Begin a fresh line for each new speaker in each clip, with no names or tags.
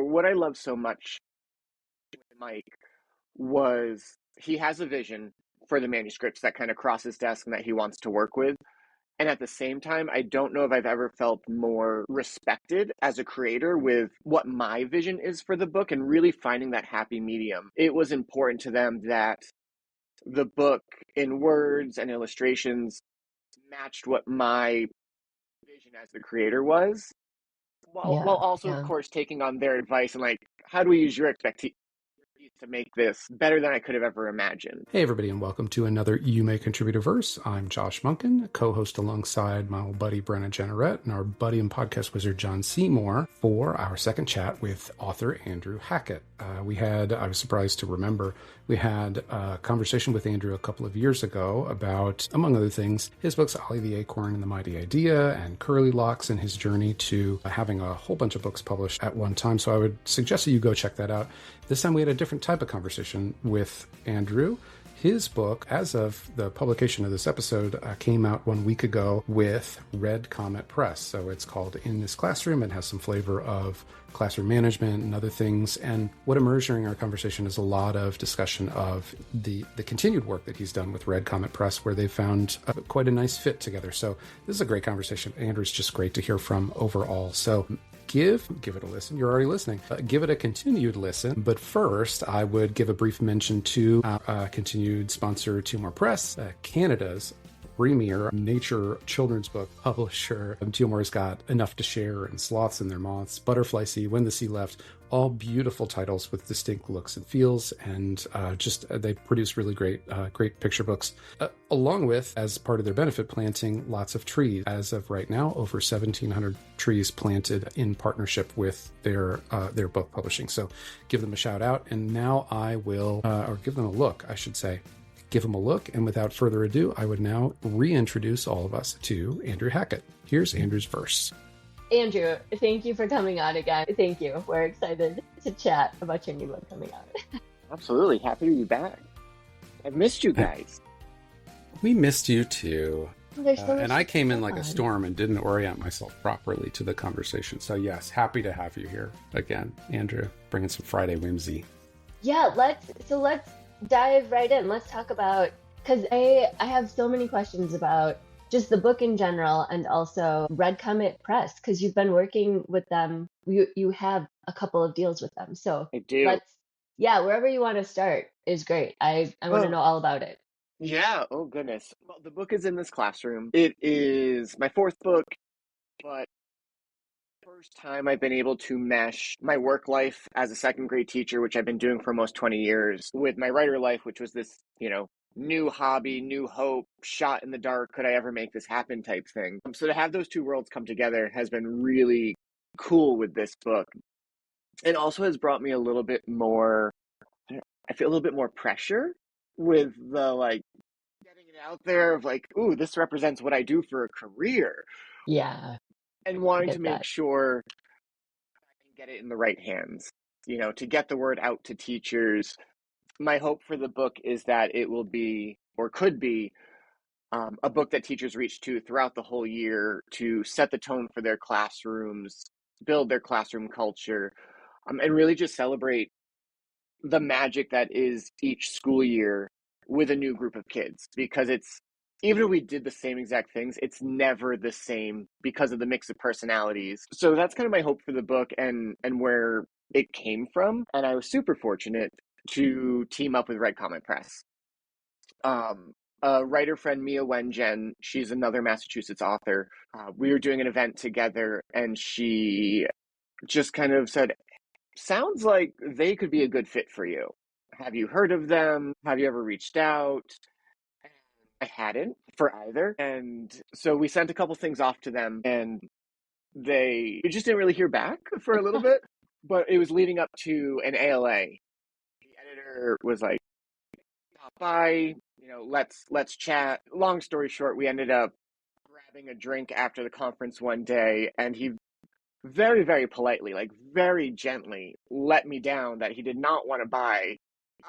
what I love so much with Mike was he has a vision for the manuscripts that kind of cross his desk and that he wants to work with. And at the same time, I don't know if I've ever felt more respected as a creator with what my vision is for the book and really finding that happy medium. It was important to them that the book in words and illustrations matched what my vision as the creator was, while
Yeah,
also, of
yeah.
course, taking on their advice and like, how do we use your expertise to make this better than I could have ever imagined?
Hey, everybody, and welcome to another You May Contribute a Verse. I'm Josh Munkin, co-host alongside my old buddy Brenna Jenneret and our buddy and podcast wizard John Seymour for our second chat with author Andrew Hacket. I was surprised to remember, we had a conversation with Andrew a couple of years ago about, among other things, his books Ollie the Acorn and the Mighty Idea and Curly Locks and his journey to having a whole bunch of books published at one time. So I would suggest that you go check that out. This time we had a different type of conversation with Andrew. His book, as of the publication of this episode, came out 1 week ago with Red Comet Press. So it's called In This Classroom. It has some flavor of classroom management and other things. And what emerged during our conversation is a lot of discussion of the continued work that he's done with Red Comet Press, where they found quite a nice fit together. So this is a great conversation. Andrew's just great to hear from overall. So give it a listen. You're already listening. Give it a continued listen. But first, I would give a brief mention to our continued sponsor, Tumor Press, Canada's premier nature children's book publisher. Tumor's got Enough to Share and Sloths and Their Moths, Butterfly Sea, When the Sea Left, all beautiful titles with distinct looks and feels, and they produce really great picture books, along with, as part of their benefit, planting lots of trees. As of right now, over 1,700 trees planted in partnership with their book publishing. So give them a shout out, and now I will, or give them a look, I should say. Give them a look, and without further ado, I would now reintroduce all of us to Andrew Hacket. Here's Andrew's verse.
Andrew, thank you for coming on again. Thank you. We're excited to chat about your new book coming out.
Absolutely. Happy to be back. I've missed you guys.
We missed you too. And I came in like
fun.
a storm and didn't orient myself properly to the conversation. So yes, happy to have you here again, Andrew, bringing some Friday whimsy.
Yeah, let's dive right in. Let's talk about, because I have so many questions about just the book in general and also Red Comet Press, because you've been working with them. You have a couple of deals with them. So
I do.
Wherever you want to start is great. I want to know all about it.
Yeah. Oh, goodness. Well, the book is In This Classroom. It is my fourth book, but first time I've been able to mesh my work life as a second grade teacher, which I've been doing for almost 20 years, with my writer life, which was this, new hobby, new hope, shot in the dark, could I ever make this happen type thing. So to have those two worlds come together has been really cool with this book. It also has brought me a little bit more, I feel a little bit more pressure with the getting it out there of ooh, this represents what I do for a career.
Yeah.
And wanting to make
that.
sure I can get it in the right hands, to get the word out to teachers. My hope for the book is that it will be, or could be, a book that teachers reach to throughout the whole year to set the tone for their classrooms, build their classroom culture, and really just celebrate the magic that is each school year with a new group of kids. Because even if we did the same exact things, it's never the same because of the mix of personalities. So that's kind of my hope for the book and where it came from. And I was super fortunate to team up with Red Comet Press. A writer friend, Wendy Wen, she's another Massachusetts author. We were doing an event together, and she just kind of said, sounds like they could be a good fit for you. Have you heard of them? Have you ever reached out? I hadn't for either. And so we sent a couple things off to them, and we just didn't really hear back for a little bit. But it was leading up to an ALA. The editor was like, stop by, let's chat. Long story short, we ended up grabbing a drink after the conference one day, and he very, very politely, very gently, let me down that he did not want to buy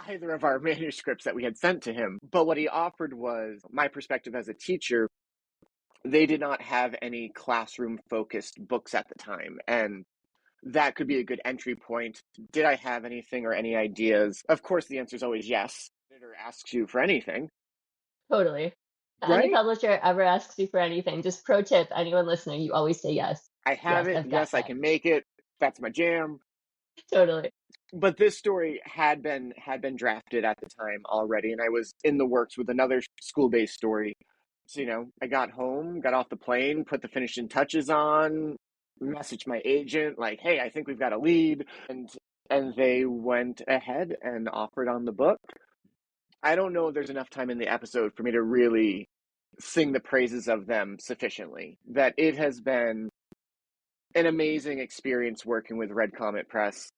either of our manuscripts that we had sent to him. But what he offered was my perspective as a teacher. They did not have any classroom-focused books at the time, and that could be a good entry point. Did I have anything or any ideas? Of course, the answer is always yes. Editor asks you for anything,
Totally. Any
right?
publisher ever asks you for anything, just pro tip, anyone listening, you always say yes.
I have
Yes,
it.
I've got
Yes, I
that.
can make it. That's my jam.
Totally.
But this story had been drafted at the time already, and I was in the works with another school-based story. So, I got home, got off the plane, put the finishing touches on, messaged my agent like, "Hey, I think we've got a lead," and they went ahead and offered on the book. I don't know if there's enough time in the episode for me to really sing the praises of them sufficiently. That it has been an amazing experience working with Red Comet Press.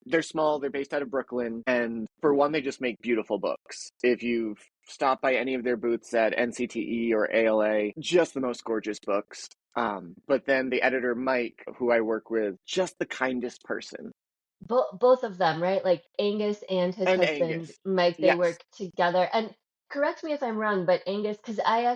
They're small, they're based out of Brooklyn, and for one, they just make beautiful books. If you've stopped by any of their booths at NCTE or ALA, just the most gorgeous books. But then the editor, Mike, who I work with, just the kindest person.
Both of them, right? Like Angus and his
And
husband,
Angus.
Mike, they
Yes.
work together. And correct me if I'm wrong, but Angus, because I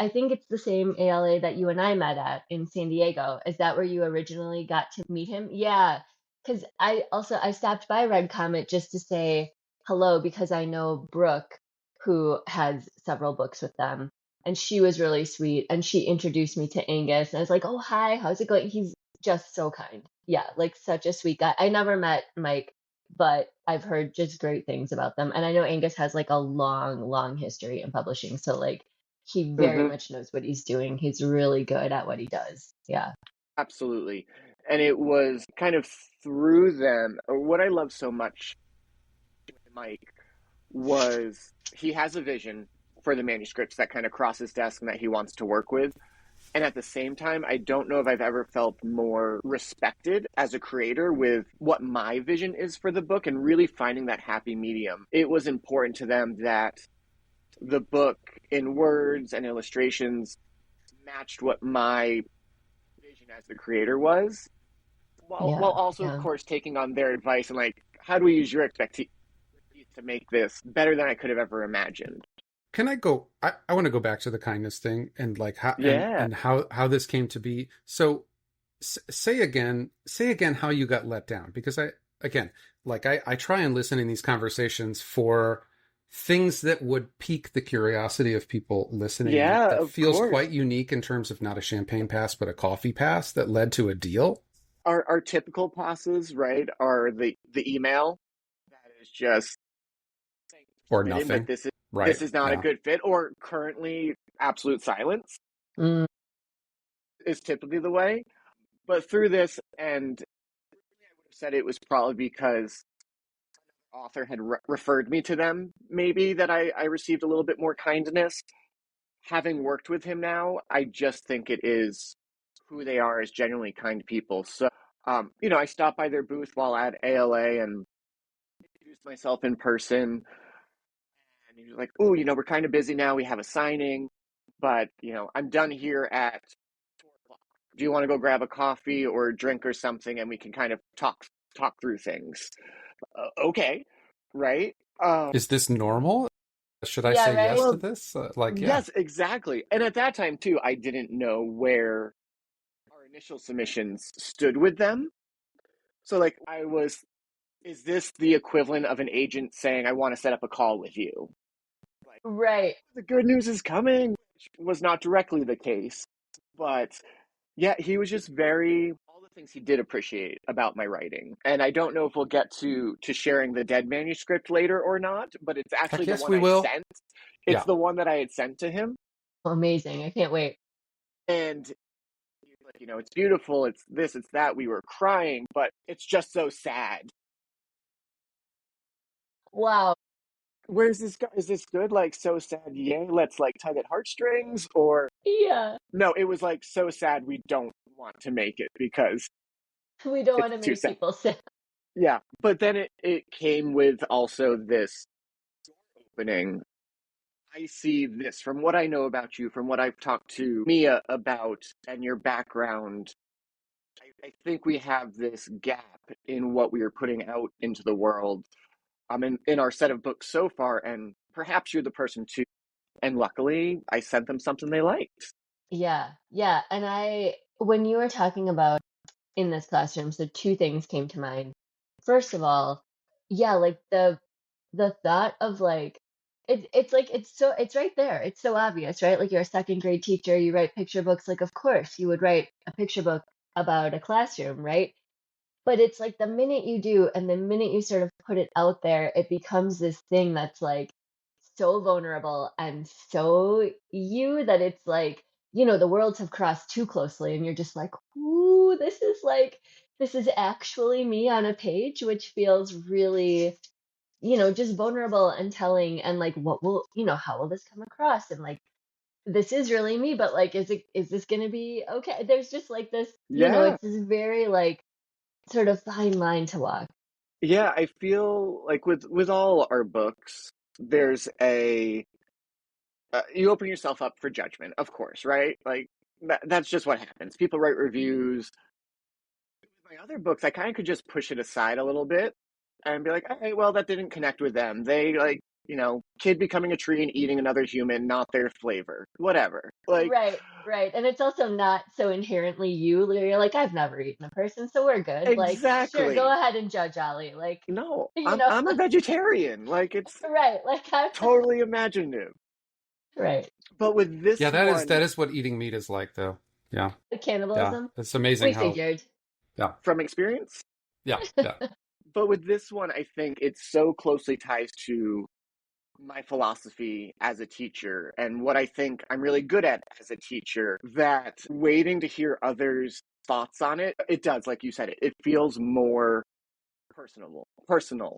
think it's the same ALA that you and I met at in San Diego. Is that where you originally got to meet him? Yeah. Because I stopped by Red Comet just to say hello because I know Brooke, who has several books with them. And she was really sweet. And she introduced me to Angus. And I was like, oh, hi, how's it going? He's just so kind. Yeah, like such a sweet guy. I never met Mike, but I've heard just great things about them. And I know Angus has like a long, long history in publishing. So like he very
Mm-hmm.
much knows what he's doing. He's really good at what he does. Yeah.
Absolutely. And it was kind of through them, or what I love so much with Mike was he has a vision for the manuscripts that kind of cross his desk and that he wants to work with. And at the same time, I don't know if I've ever felt more respected as a creator with what my vision is for the book and really finding that happy medium. It was important to them that the book in words and illustrations matched what my vision as the creator was, while
Yeah.
also, of
Yeah.
course, taking on their advice and like, how do we use your expertise to make this better than I could have ever imagined?
Can I go? I want to go back to the kindness thing and like how
Yeah.
and how this came to be. So say again how you got let down, because again, like I try and listen in these conversations for things that would pique the curiosity of people listening, and
Yeah,
that
of
feels
course.
quite unique in terms of not a champagne pass but a coffee pass that led to a deal
Our typical passes, right, are the email that is just saying
or
interested in, but
nothing.
this
Right.
is not a
Yeah.
good fit, or currently absolute silence
Mm,
is typically the way. But through this, and I would have said it was probably because author had referred me to them, maybe that I received a little bit more kindness. Having worked with him now, I just think it is who they are as genuinely kind people. So, I stopped by their booth while at ALA and introduced myself in person. And he was like, "Oh, we're kind of busy now. We have a signing, but I'm done here at 4 o'clock. Do you want to go grab a coffee or a drink or something, and we can kind of talk through things?" Okay, right?
Is this normal? Should I
yeah,
say yes
right?
to
Well,
this? Like, yeah.
yes, exactly. And at that time too, I didn't know where our initial submissions stood with them. So like I was, is this the equivalent of an agent saying, "I want to set up a call with you"? Like,
Right.
the good news is coming, which was not directly the case. But yeah, he was just very all the things he did appreciate about my writing. And I don't know if we'll get to sharing the dead manuscript later or not, but it's actually
Heck
the
yes,
one
we
I
will.
sent. It's
Yeah.
the one that I had sent to him.
Amazing. I can't wait.
And he was like, it's beautiful, it's this, it's that. We were crying, but it's just so sad.
Wow.
Where's this go? Is this good? Like, so sad, yay, let's like tug at heartstrings? Or
Yeah.
no, it was like so sad we don't want to make it because
We don't
it's
want to
too
make
sad.
people sad.
Yeah. But then it came with also this opening. I see this from what I know about you, from what I've talked to Mia about and your background. I think we have this gap in what we are putting out into the world. In our set of books so far, and perhaps you're the person too. And luckily, I sent them something they liked.
Yeah. Yeah. And when you were talking about in this classroom. So two things came to mind. First of all, yeah, like the thought of like it's like it's right there. It's so obvious, right? Like you're a second grade teacher, you write picture books, like of course you would write a picture book about a classroom, right? But it's like the minute you do and the minute you sort of put it out there, it becomes this thing that's like so vulnerable and so you that it's like, the worlds have crossed too closely and you're just like, ooh, this is actually me on a page, which feels really, just vulnerable and telling and like how will this come across? And like this is really me, but like is this gonna be okay? There's just like this,
Yeah.
it's this very like sort of fine line to walk.
Yeah, I feel like with all our books, there's a you open yourself up for judgment, of course, right? Like that's just what happens. People write reviews. With my other books, I kind of could just push it aside a little bit and be like, "Hey, well, that didn't connect with them. They like, kid becoming a tree and eating another human, not their flavor. Whatever." Like,
Right, right. And it's also not so inherently you. You're like, I've never eaten a person, so we're good. Like, sure, go
exactly.
ahead and judge Ollie. Like,
No,
you
I'm
know,
I'm a vegetarian. Like it's
right. Like, I'm
totally imaginative.
right.
But with
Yeah,
this
that
one,
is what eating meat is like, though. Yeah,
The
yeah.
cannibalism.
It's amazing
We
how.
figured.
Yeah,
from experience,
yeah, yeah.
but with this one, I think it so closely ties to my philosophy as a teacher and what I think I'm really good at as a teacher that waiting to hear others' thoughts on it, it does, like you said, it feels more personal.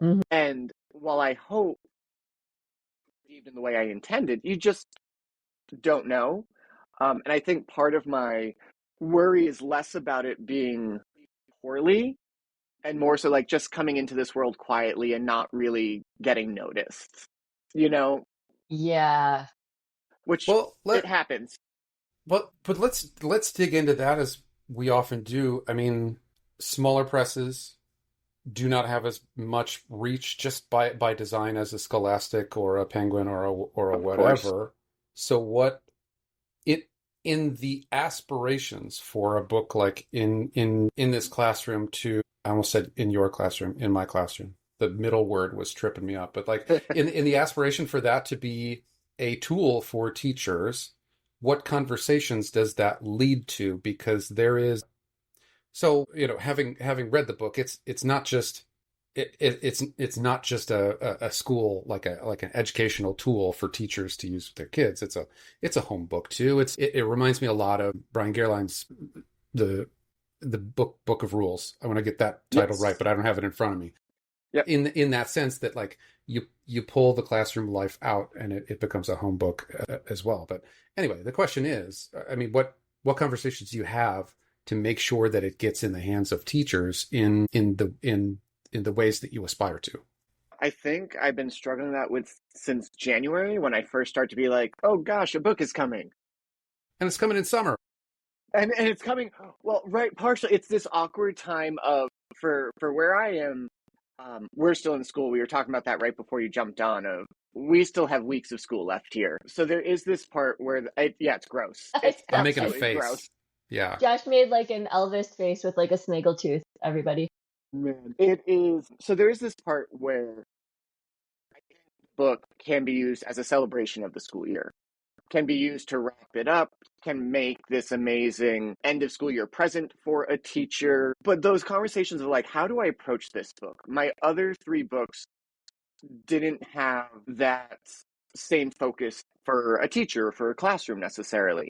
Mhm.
And while I hope even the way I intended, you just don't know. And I think part of my worry is less about it being poorly and more so like just coming into this world quietly and not really getting noticed, you know,
Yeah.
which
Well,
it happens.
but let's dig into that as we often do. I mean, smaller presses do not have as much reach just by design as a Scholastic or a Penguin or a
Of course.
whatever. So what it in the aspirations for a book like in this classroom to I almost said in your classroom, in my classroom. The middle word was tripping me up, but like in the aspiration for that to be a tool for teachers, what conversations does that lead to? Because there is so, having read the book, it's not just it's not just a school like an educational tool for teachers to use with their kids. It's a home book too. It reminds me a lot of Brian Gerlein's the the book of rules. I want to get that title right,
Yes.
but I don't have it in front of me.
Yep.
In that sense that like you pull the classroom life out and it becomes a home book as well. But anyway, the question is, I mean, what conversations do you have to make sure that it gets in the hands of teachers in the ways that you aspire to?
I think I've been struggling that with since January when I first started to be like, oh gosh, a book is coming.
And it's coming in summer.
And it's coming, well, right, partially it's this awkward time of for where I am, we're still in school. We were talking about that right before you jumped on of we still have weeks of school left here. So there is this part where yeah, it's gross.
I
It's
I'm
saw
making a
that.
absolutely
face.
gross.
Yeah.
Josh made like an Elvis face with like a snaggle tooth, everybody.
Man, it is. So there is this part where I think the book can be used as a celebration of the school year, can be used to wrap it up, can make this amazing end of school year present for a teacher. But those conversations of like, how do I approach this book? My other three books didn't have that same focus for a teacher, for a classroom necessarily.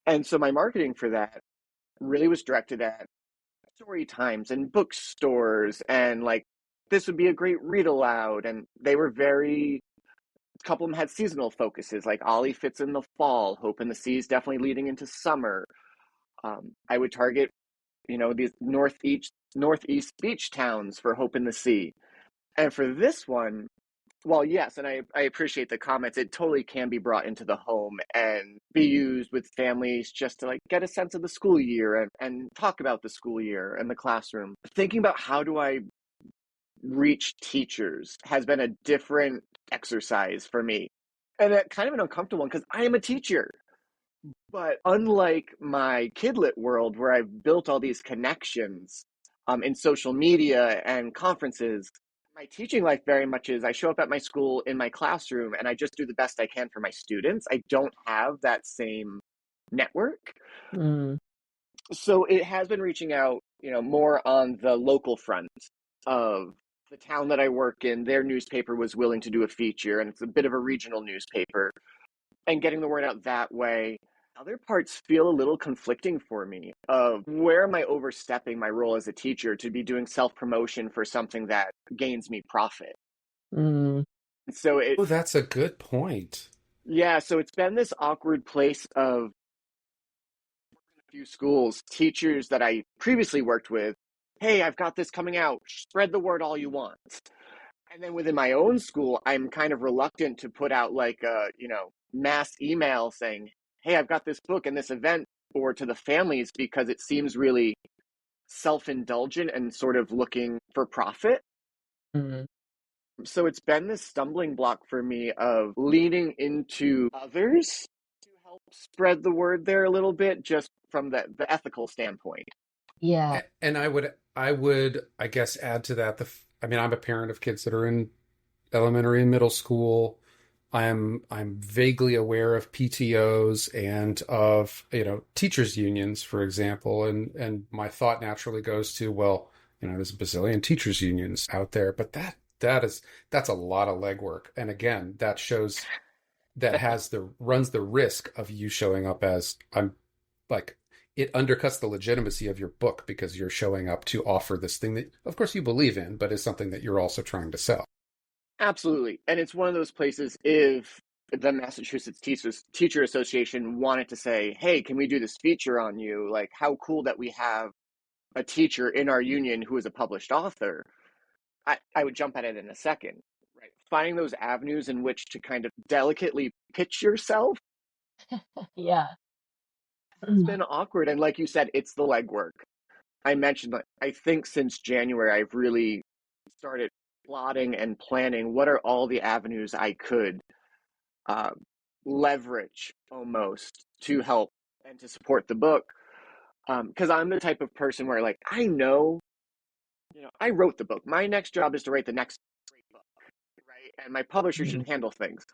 And so my marketing for that really was directed at story times and bookstores and like this would be a great read aloud. And they were very a couple of them had seasonal focuses like Ollie fits in the fall, Hope in the Sea is definitely leading into summer. I would target, these northeast beach towns for Hope in the Sea. And for this one, well, yes, and I appreciate the comments. It totally can be brought into the home and be used with families just to like get a sense of the school year and talk about the school year and the classroom. Thinking about how do I reach teachers has been a different exercise for me. And kind of an uncomfortable one because I am a teacher. But unlike my kidlit world, where I've built all these connections in social media and conferences, my teaching life very much is I show up at my school in my classroom and I just do the best I can for my students. I don't have that same network.
Mm,
So it has been reaching out, more on the local front of the town that I work in. Their newspaper was willing to do a feature, and it's a bit of a regional newspaper, and getting the word out that way. Other parts feel a little conflicting for me of where am I overstepping my role as a teacher to be doing self-promotion for something that gains me profit.
mm,
So it
Oh, that's a good point.
yeah, so it's been this awkward place of a few schools, teachers that I previously worked with, hey, I've got this coming out, spread the word all you want. And then within my own school, I'm kind of reluctant to put out like a, mass email saying, hey, I've got this book and this event, or to the families, because it seems really self-indulgent and sort of looking for profit.
mm.
So it's been this stumbling block for me of leaning into others to help spread the word there a little bit, just from the ethical standpoint.
Yeah.
And I would, I guess, add to that. I mean, I'm a parent of kids that are in elementary and middle school. I'm vaguely aware of PTOs and of, teachers unions, for example, and my thought naturally goes to, well, there's a bazillion teachers unions out there, but that's a lot of legwork. And again, that runs the risk of you showing up as, I'm like, it undercuts the legitimacy of your book because you're showing up to offer this thing that of course you believe in, but is something that you're also trying to sell.
Absolutely. And it's one of those places, if the Massachusetts Teacher Association wanted to say, hey, can we do this feature on you? Like, how cool that we have a teacher in our union who is a published author. I would jump at it in a second. Right. Finding those avenues in which to kind of delicately pitch yourself
Yeah.
has
Mm,
been awkward. And like you said, it's the legwork. I mentioned that I think since January, I've really started plotting and planning what are all the avenues I could uh, leverage almost to help and to support the book. Because I'm the type of person where, like, I know, I wrote the book. My next job is to write the next great book, right? And my publisher should
mm.
handle things.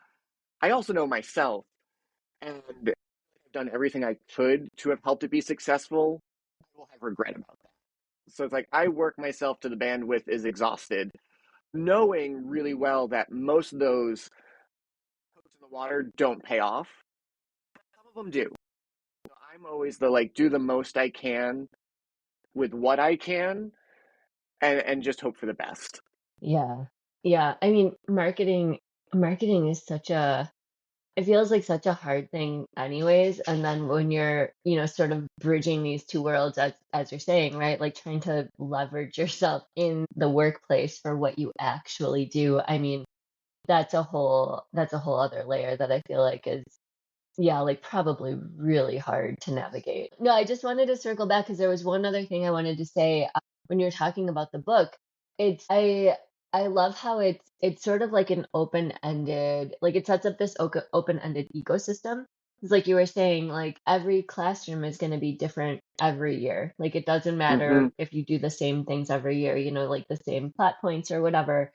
I also know myself, and I've done everything I could to have helped it be successful. I will have regret about that. So it's like I work myself to the bandwidth is exhausted, knowing really well that most of those hooks in the water don't pay off. Some of them do. So I'm always the like do the most I can with what I can, and just hope for the best.
Yeah. Yeah. I mean, marketing is such a it feels like such a hard thing anyways. And then when you're, sort of bridging these two worlds as you're saying, right? Like trying to leverage yourself in the workplace for what you actually do. I mean, that's a whole other layer that I feel like is yeah, like probably really hard to navigate. No, I just wanted to circle back because there was one other thing I wanted to say when you're talking about the book. It's I love how it's sort of like an open-ended, like it sets up this open-ended ecosystem. It's like you were saying, like every classroom is going to be different every year. Like it doesn't
Mm-hmm.
matter if you do the same things every year, like the same plot points or whatever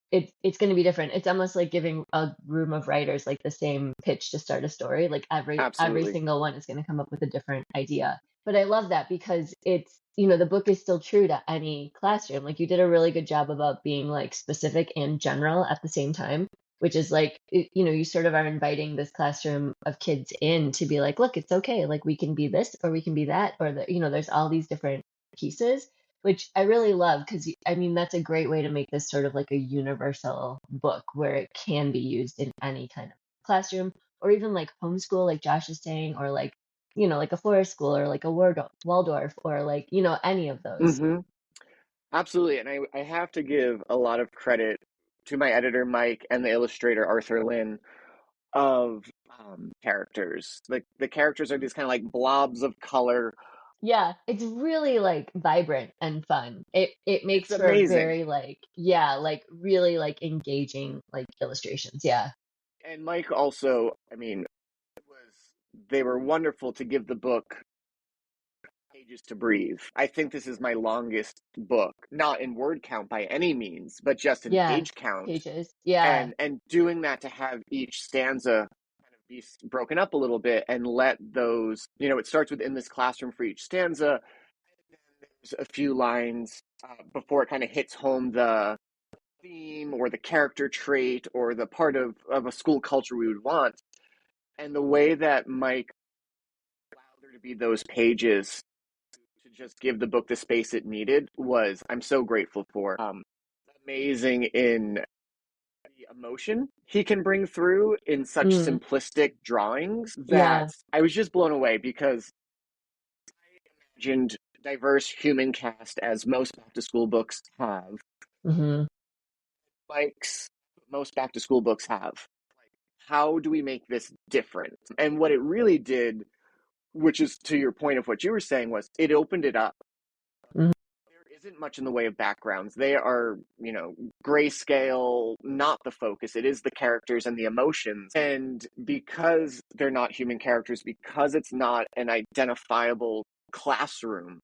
it's going to be different. It's almost like giving a room of writers like the same pitch to start a story. Like every
Absolutely.
single one is going to come up with a different idea. But I love that because the book is still true to any classroom. Like you did a really good job about being like specific and general at the same time, which is like you sort of are inviting this classroom of kids in to be like, look, it's okay. Like we can be this or we can be that or there's all these different pieces which I really love because I mean that's a great way to make this sort of like a universal book where it can be used in any kind of classroom or even like homeschool, like Josh is saying, or like like a forest school or like a Waldorf or like any of those.
Mm-hmm. Absolutely. And I have to give a lot of credit to my editor, Mike, and the illustrator, Arthur Lynn, of characters. Like the characters are these kind of like blobs of color.
Yeah, it's really like vibrant and fun. It
It's
makes for
amazing.
very like yeah, like really like engaging like illustrations. Yeah.
And Mike also, I mean, was they were wonderful to give the book pages to breathe. I think this is my longest book, not in word count by any means, but just in
Yeah,
page count.
pages. Yeah.
And doing that, to have each stanza kind of be broken up a little bit and let those, it starts with "in this classroom" for each stanza. There's a few lines before it kind of hits home the theme or the character trait or the part of a school culture we would want. And the way that Mike allowed there to be those pages to just give the book the space it needed was, I'm so grateful for. Amazing in the emotion he can bring through in such
Mm,
simplistic drawings that
yeah.
I was just blown away, because I imagined diverse human cast as most back to school books have.
Hmm.
Mike's most back to school books have. How do we make this different? And what it really did, which is to your point of what you were saying, was it opened it up.
Hmm.
There isn't much in the way of backgrounds. They are, grayscale, not the focus. It is the characters and the emotions. And because they're not human characters, because it's not an identifiable classroom,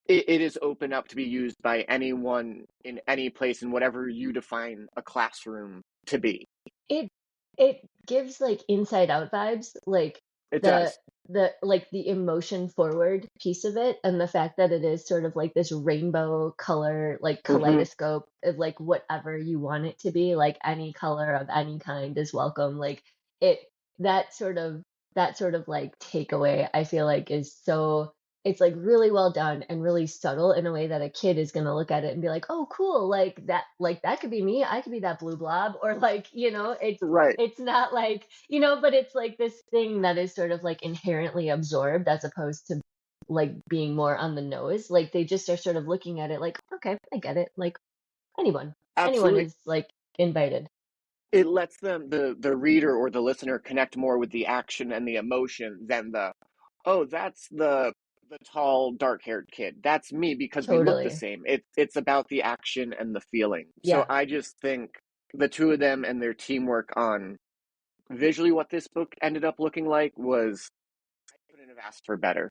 it is open up to be used by anyone in any place in whatever you define a classroom to be.
It it gives like Inside Out vibes, like
It
the
does.
the emotion forward piece of it, and the fact that it is sort of like this rainbow color, like
Mm-hmm.
kaleidoscope of like whatever you want it to be, like any color of any kind is welcome. Like it that sort of that sort of like takeaway, I feel like is so it's like really well done and really subtle in a way that a kid is going to look at it and be like, "Oh, cool. Like that could be me. I could be that blue blob." Or like,
Right.
it's not like, but it's like this thing that is sort of like inherently absorbed as opposed to like being more on the nose. Like they just are sort of looking at it like, "Okay, I get it." Like anyone
Absolutely.
is like invited.
It lets them, the reader or the listener, connect more with the action and the emotion than oh, that's the tall dark haired kid. That's me because we look the
Totally.
same. It's about the action and the feeling. So
Yeah.
I just think the two of them and their teamwork on visually what this book ended up looking like was, I couldn't have asked for better.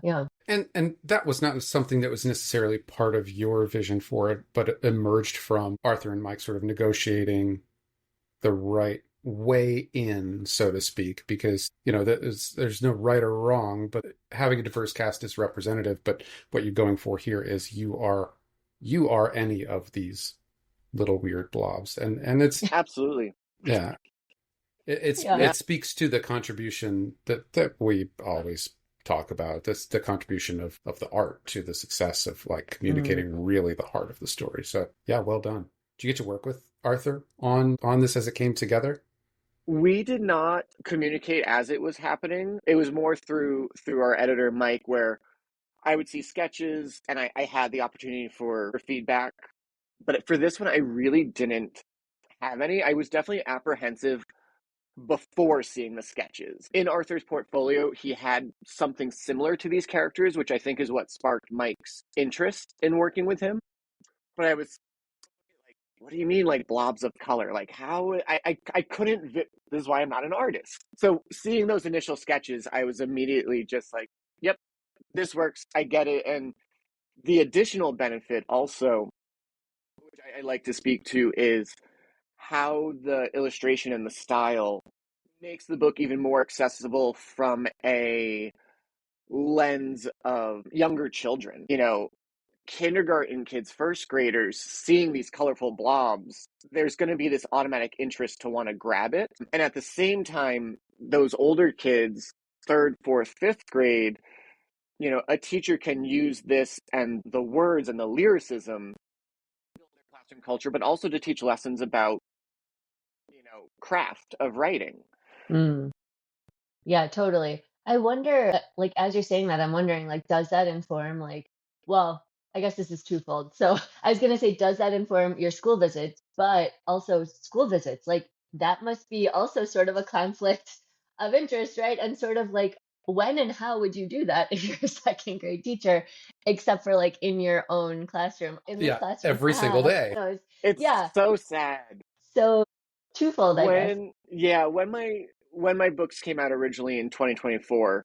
Yeah.
And that was not something that was necessarily part of your vision for it, but it emerged from Arthur and Mike sort of negotiating the right way in, so to speak, because there's no right or wrong, but having a diverse cast is representative. But what you're going for here is you are any of these little weird blobs, and it's
Absolutely.
yeah,
Yeah.
Yeah.
it speaks to the contribution that we always talk about. That's the contribution of the art to the success of like
Mm.
communicating really the heart of the story. So yeah, well done. Did you get to work with Arthur on this as it came together?
We did not communicate as it was happening. It was more through our editor Mike, where I would see sketches and I had the opportunity for feedback. But for this one, I really didn't have any. I was definitely apprehensive before seeing the sketches. In Arthur's portfolio, he had something similar to these characters, which I think is what sparked Mike's interest in working with him. But I was like, what do you mean, like blobs of color? Like, how? I couldn't. This is why I'm not an artist. So seeing those initial sketches, I was immediately just like, yep, this works. I get it. And the additional benefit also, which I like to speak to, is how the illustration and the style makes the book even more accessible from a lens of younger children. Kindergarten kids, first graders, seeing these colorful blobs, there's going to be this automatic interest to want to grab it. And at the same time, those older kids, third, fourth, fifth grade, a teacher can use this and the words and the lyricism to build their classroom culture, but also to teach lessons about, craft of writing.
Mm. Yeah, totally. I wonder, like, as you're saying that, I'm wondering, like, does that inform, like, well, I guess this is twofold. So I was gonna say, does that inform your school visits, but also school visits? Like, that must be also sort of a conflict of interest, right? And sort of like, when and how would you do that if you're a second grade teacher, except for like in your own classroom? In this
Yeah,
classroom,
every single day.
no,
It's
yeah.
so sad
So twofold, I guess.
when, yeah, when when my books came out originally in 2024,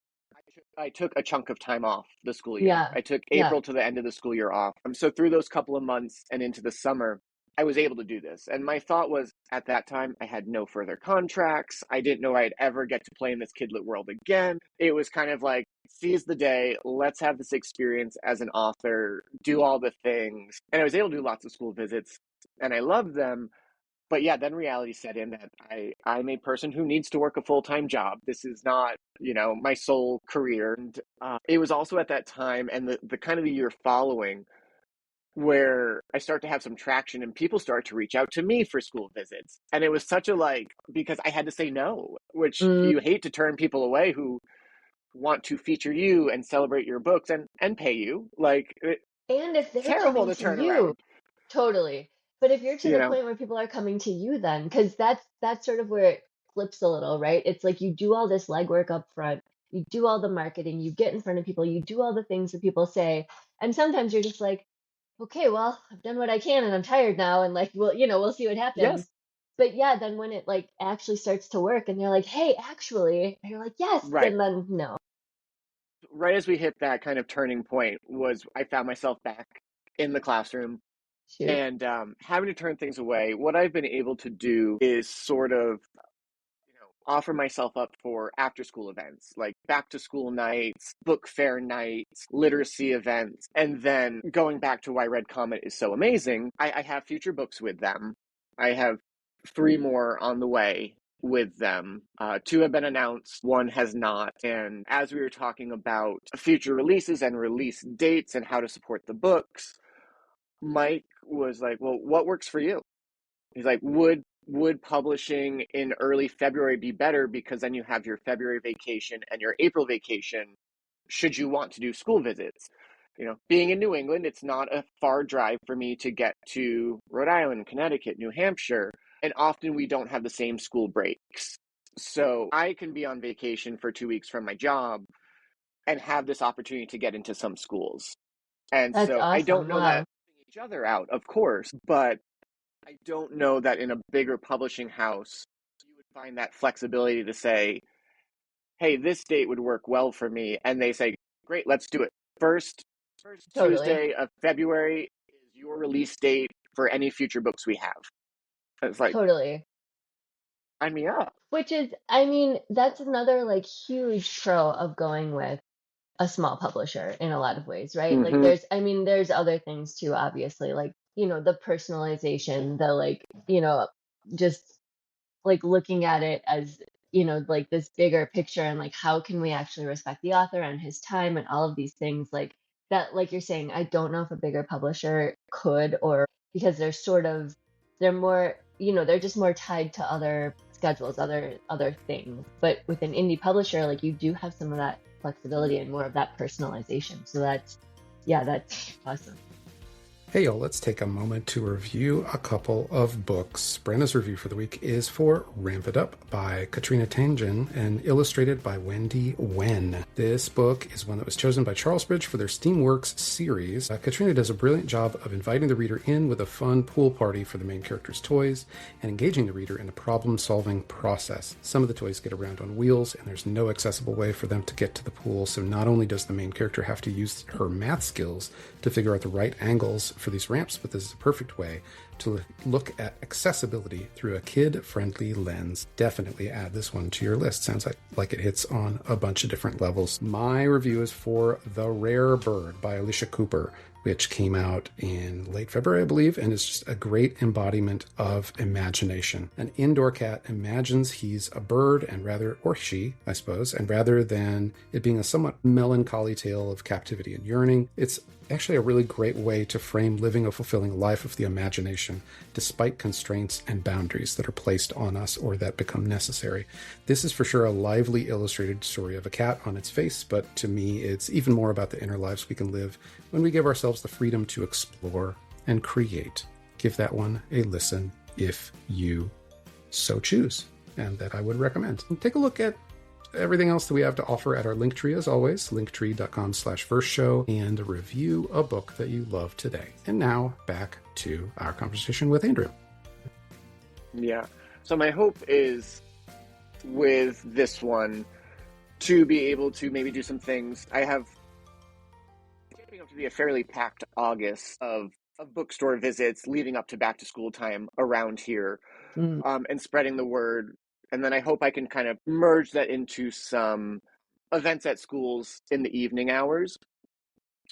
I took a chunk of time off the school year.
Yeah.
I took
Yeah.
April to the end of the school year off. So through those couple of months and into the summer, I was able to do this. And my thought was at that time, I had no further contracts. I didn't know I'd ever get to play in this kidlit world again. It was kind of like, seize the day. Let's have this experience as an author, do all the things. And I was able to do lots of school visits and I loved them. But yeah, then reality set in that I'm a person who needs to work a full-time job. This is not, my sole career. And it was also at that time and the kind of the year following where I start to have some traction and people start to reach out to me for school visits. And it was such a because I had to say no, which
Mm.
you hate to turn people away who want to feature you and celebrate your books and pay you.
And if they're
Terrible
coming
to
to
turn
you,
around,
totally. But if you're to
you
the
know?
point where people are coming to you then, because that's sort of where it flips a little, right? It's like you do all this legwork up front, you do all the marketing, you get in front of people, you do all the things that people say, and sometimes you're just like, okay, well, I've done what I can and I'm tired now, and like we'll see what
Yes,
happens. But yeah, then when it like actually starts to work and they're like, hey, actually, and you're like, yes,
right.
and then no.
Right as we hit that kind of turning point was I found myself back in the classroom
Shoot.
and having to turn things away. What I've been able to do is sort of offer myself up for after school events like back to school nights, book fair nights, literacy events. And then going back to why Red Comet is so amazing, I have future books with them. I have 3 more on the way with them. 2 have been announced, 1 has not. And as we were talking about future releases and release dates and how to support the books, Mike was like, well, what works for you? He's like, would publishing in early February be better because then you have your February vacation and your April vacation should you want to do school visits? Being in New England, it's not a far drive for me to get to Rhode Island, Connecticut, New Hampshire, and often we don't have the same school breaks. So I can be on vacation for 2 weeks from my job and have this opportunity to get into some schools. And
That's
so I don't
awesome.
know that
Wow.
each other out, of course, but I don't know that in a bigger publishing house, you would find that flexibility to say, hey, this date would work well for me. And they say, great, let's do it. First
Totally.
Tuesday of February is your release date for any future books we have. And it's like,
Totally.
sign me up.
Which is, I mean, that's another like huge pro of going with a small publisher in a lot of ways, right? Like
Mm-hmm.
there's other things too, obviously, like, the personalization, the like, just like looking at it as, like this bigger picture and like how can we actually respect the author and his time and all of these things like that, like you're saying, I don't know if a bigger publisher could or because they're more, they're just more tied to other schedules, other things. But with an indie publisher, like you do have some of that flexibility and more of that personalization. So that's awesome.
Hey, y'all, let's take a moment to review a couple of books. Brenna's review for the week is for Ramp It Up by Katrina Tangen and illustrated by Wendy Wen. This book is one that was chosen by Charles Bridge for their Steamworks series. Katrina does a brilliant job of inviting the reader in with a fun pool party for the main character's toys and engaging the reader in a problem-solving process. Some of the toys get around on wheels, and there's no accessible way for them to get to the pool, so not only does the main character have to use her math skills to figure out the right angles for these ramps, but this is a perfect way to look at accessibility through a kid-friendly lens. Definitely add this one to your list. Sounds like it hits on a bunch of different levels. My review is for The Rare Bird by Elisha Cooper, which came out in late February, I believe, and is just a great embodiment of imagination. An indoor cat imagines he's a bird or she, I suppose, and rather than it being a somewhat melancholy tale of captivity and yearning, it's actually a really great way to frame living a fulfilling life of the imagination, despite constraints and boundaries that are placed on us or that become necessary. This is for sure a lively illustrated story of a cat on its face, but to me, it's even more about the inner lives we can live when we give ourselves the freedom to explore and create. Give that one a listen if you so choose, and that I would recommend. And take a look at everything else that we have to offer at our Linktree, as always, linktree.com/firstshow, and review a book that you love today. And now back to our conversation with Andrew.
Yeah. So my hope is with this one to be able to maybe do some things. I have shaping up to be a fairly packed August of bookstore visits leading up to back to school time around here, and spreading the word. And then I hope I can kind of merge that into some events at schools in the evening hours.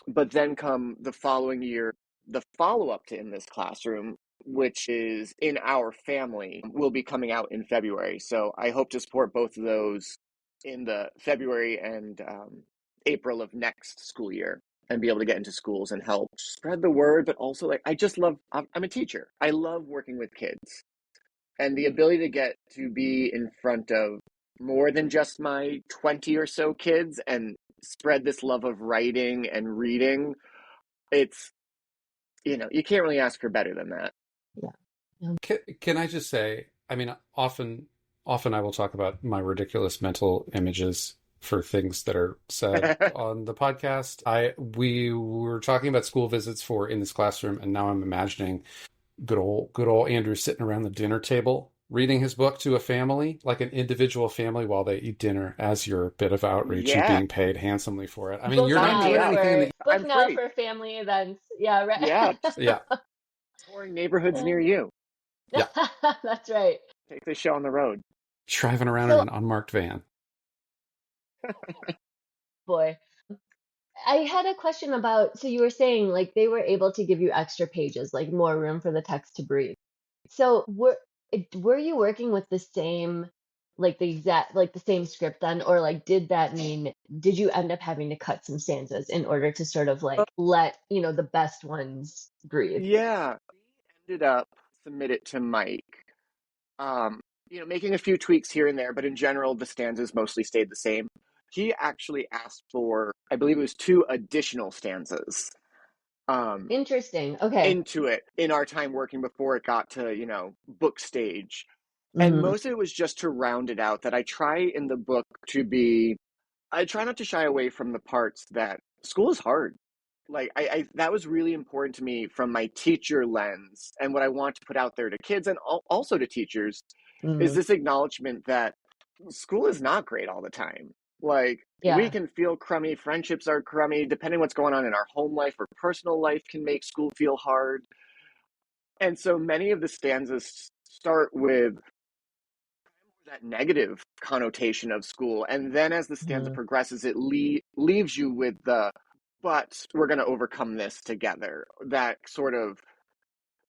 But then come the following year, the follow-up to In This Classroom, which is In Our Family, will be coming out in February. So I hope to support both of those in the February and April of next school year, and be able to get into schools and help spread the word. But also, like, I just love, I'm a teacher. I love working with kids, and the ability to get to be in front of more than just my 20 or so kids and spread this love of writing and reading, it's, you can't really ask for better than that.
Yeah.
Can I just say, I mean, often I will talk about my ridiculous mental images for things that are said on the podcast. We were talking about school visits for In This Classroom, and now I'm imagining good old Andrew sitting around the dinner table reading his book to a family, like an individual family, while they eat dinner as your bit of outreach and being paid handsomely for it. I mean,
Book
you're not doing anything.
Book now for family events. Yeah, right.
Yeah.
Yeah.
Touring neighborhoods near you.
Yeah.
That's right.
Take the show on the road.
Driving around in an unmarked van.
Boy. I had a question about, so you were saying like they were able to give you extra pages, like more room for the text to breathe. So were you working with the same, like the same script then, or like did you end up having to cut some stanzas in order to sort of like let, the best ones breathe?
Yeah. We ended up submit it to Mike. Making a few tweaks here and there, but in general, the stanzas mostly stayed the same. He actually asked for, I believe it was 2 additional stanzas.
Interesting. Okay.
Into it in our time working before it got to, book stage. And most of it was just to round it out, that I try in the book I try not to shy away from the parts that school is hard. Like, I that was really important to me from my teacher lens, and what I want to put out there to kids and also to teachers is this acknowledgement that school is not great all the time. Like, we can feel crummy, friendships are crummy, depending what's going on in our home life or personal life can make school feel hard. And so many of the stanzas start with that negative connotation of school, and then as the stanza progresses, it leaves you with but we're going to overcome this together. That sort of,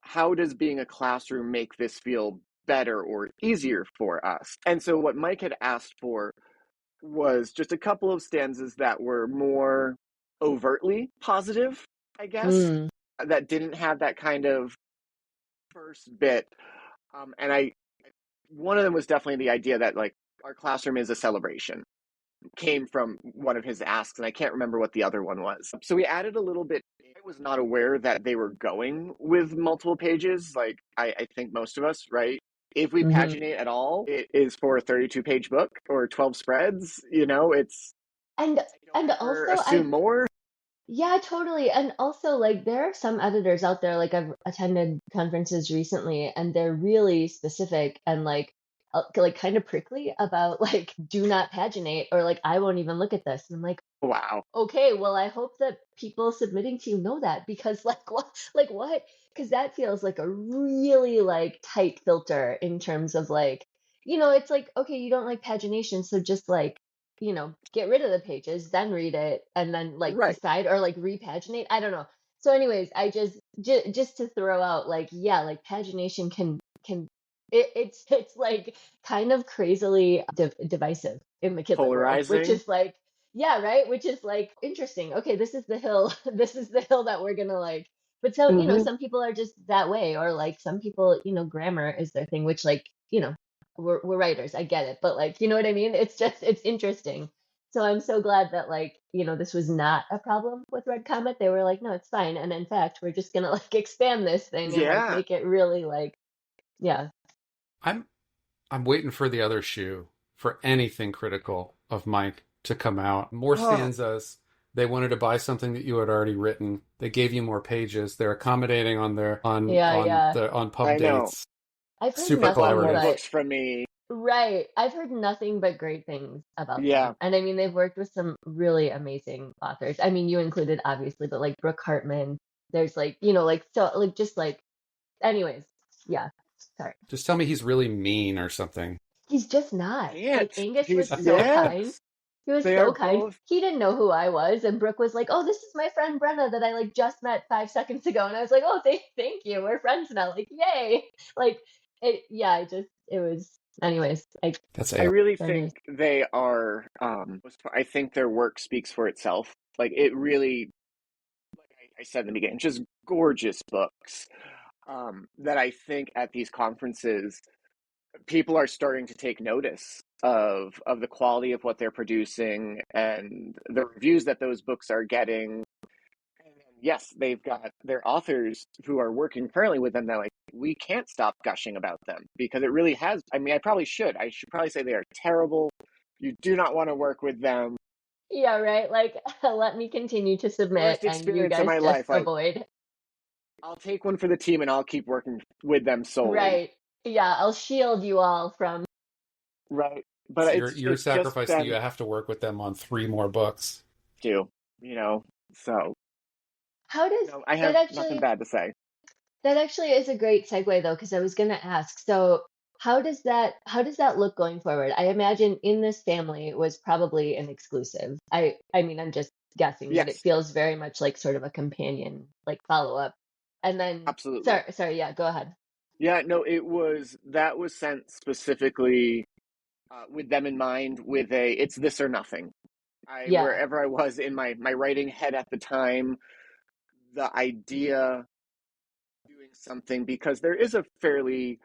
how does being a classroom make this feel better or easier for us? And so what Mike had asked for was just a couple of stanzas that were more overtly positive, I guess, that didn't have that kind of first bit. And one of them was definitely the idea that, like, our classroom is a celebration. Came from one of his asks, and I can't remember what the other one was. So we added a little bit. I was not aware that they were going with multiple pages, like I think most of us, right? If we paginate at all, it is for a 32-page book or 12 spreads. It's
and
also assume more.
Yeah, totally. And also, like, there are some editors out there, like, I've attended conferences recently, and they're really specific and, like, kind of prickly about, like, do not paginate, or, like, I won't even look at this. And I'm like,
wow.
Okay, well, I hope that people submitting to you know that, because, like, what? Because that feels like a really, like, tight filter in terms of, like, it's like, okay, you don't like pagination, so just, like, get rid of the pages, then read it, and then like decide, or like repaginate. I don't know. So, anyways, I just to throw out, like, yeah, like pagination can it's like kind of crazily divisive in the Kidlit world,
Polarizing.
which is like, yeah, right, which is like interesting. Okay, this is the hill, this is the hill that we're gonna like. But so some people are just that way, or like some people, grammar is their thing, which, like, we're writers, I get it, but, like, you know what I mean? It's interesting. So I'm so glad that, like, this was not a problem with Red Comet. They were like, no, it's fine, and in fact, we're just gonna, like, expand this thing and like make it really, like, yeah.
I'm waiting for the other shoe, for anything critical of Mike to come out. More stanzas. They wanted to buy something that you had already written. They gave you more pages. They're accommodating on pub dates.
I've heard
Super
nothing
collaborative.
but
Books from me.
Right. I've heard nothing but great things about
Yeah,
them. And I mean, they've worked with some really amazing authors. I mean, you included obviously, but like Brooke Hartman, there's like, like so like just like anyways, yeah. Sorry.
Just tell me he's really mean or something.
He's just not. Like
can't.
Angus was
He's
so kind.
yes.
He was
They are
so kind.
both
He didn't know who I was, and Brooke was like, "Oh, this is my friend Brenna that I like just met 5 seconds ago." And I was like, "Oh, thank you. We're friends now." Like, yay! Like, yeah. It was. Anyways,
That's
I
a
really
so nice.
think they are I think their work speaks for itself. Like it really like I said in the beginning, just gorgeous books. That I think at these conferences people are starting to take notice of the quality of what they're producing and the reviews that those books are getting. And yes, they've got their authors who are working currently with them. They're like, we can't stop gushing about them because it really has. I mean, I should probably say they are terrible. You do not want to work with them.
Yeah, right. Like, let me continue to submit,
Worst
and you
experience of
guys
my
just
life. Like,
avoid.
I'll take one for the team and I'll keep working with them solely.
Right. Yeah, I'll shield you all from.
Right. But
it's your
it's just
sacrifice that you
been
have to work with them on 3 more books.
do, you know. So
How does
I
that
have nothing
actually?
bad to say.
That actually is a great segue though, because I was gonna ask. So, how does that look going forward? I imagine in this family it was probably an exclusive. I mean, I'm just guessing, but it
Yes,
feels very much like sort of a companion, like follow up. And then,
absolutely.
sorry, yeah, go ahead.
Yeah, no, that was sent specifically with them in mind with a it's this or nothing. I
Yeah,
wherever I was in my writing head at the time, the idea of doing something because there is a fairly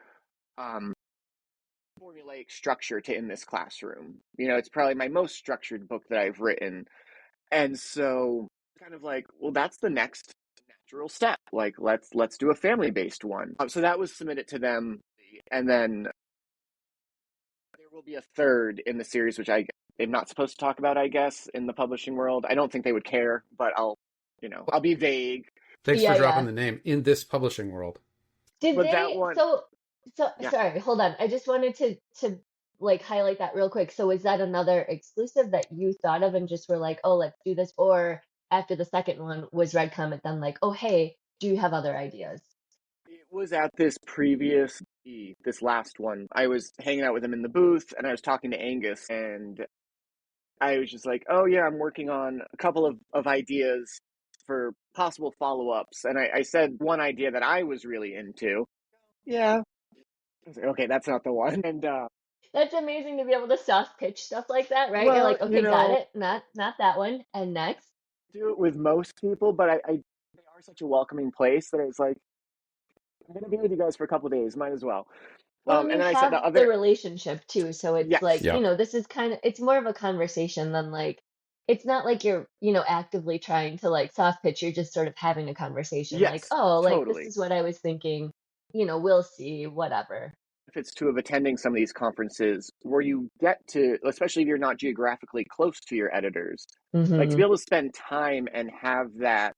um formulaic structure to In This Classroom. It's probably my most structured book that I've written. And so kind of like, well, that's the next natural step. Like let's do a family-based one. So that was submitted to them and then there will be a third in the series which I'm not supposed to talk about, I guess, in the publishing world. I don't think they would care, but I'll be vague.
Thanks for
yeah,
dropping
yeah.
the name in this publishing world.
Did
But that
they?
one,
So
yeah,
sorry, hold on. I just wanted to like highlight that real quick. So is that another exclusive that you thought of and just were like, oh, let's do this? Or after the second one was Red Comet, then like, oh, hey, do you have other ideas?
it was at this last one. I was hanging out with him in the booth and I was talking to Angus and I was just like, oh yeah, I'm working on a couple of ideas for possible follow-ups. And I said one idea that I was really into. Yeah. I was like, okay, that's not the one. And
That's amazing to be able to soft pitch stuff like that, right? You're
well,
like, okay, got it. Not that one. And next.
do it with most people, but they are such a welcoming place that it's like I'm gonna be with you guys for a couple of days, might as well.
Well, and
And
you
then I said
have
the
the
other
relationship too, so it's
yes,
like,
Yeah.
this is kind of, it's more of a conversation than like, it's not like you're, actively trying to like soft pitch, you're just sort of having a conversation like,
yes,
oh, like this
totally.
is what I was thinking, we'll see, whatever.
Benefits too of attending some of these conferences where you get to, especially if you're not geographically close to your editors, like to
Hmm.
be able to spend time and have that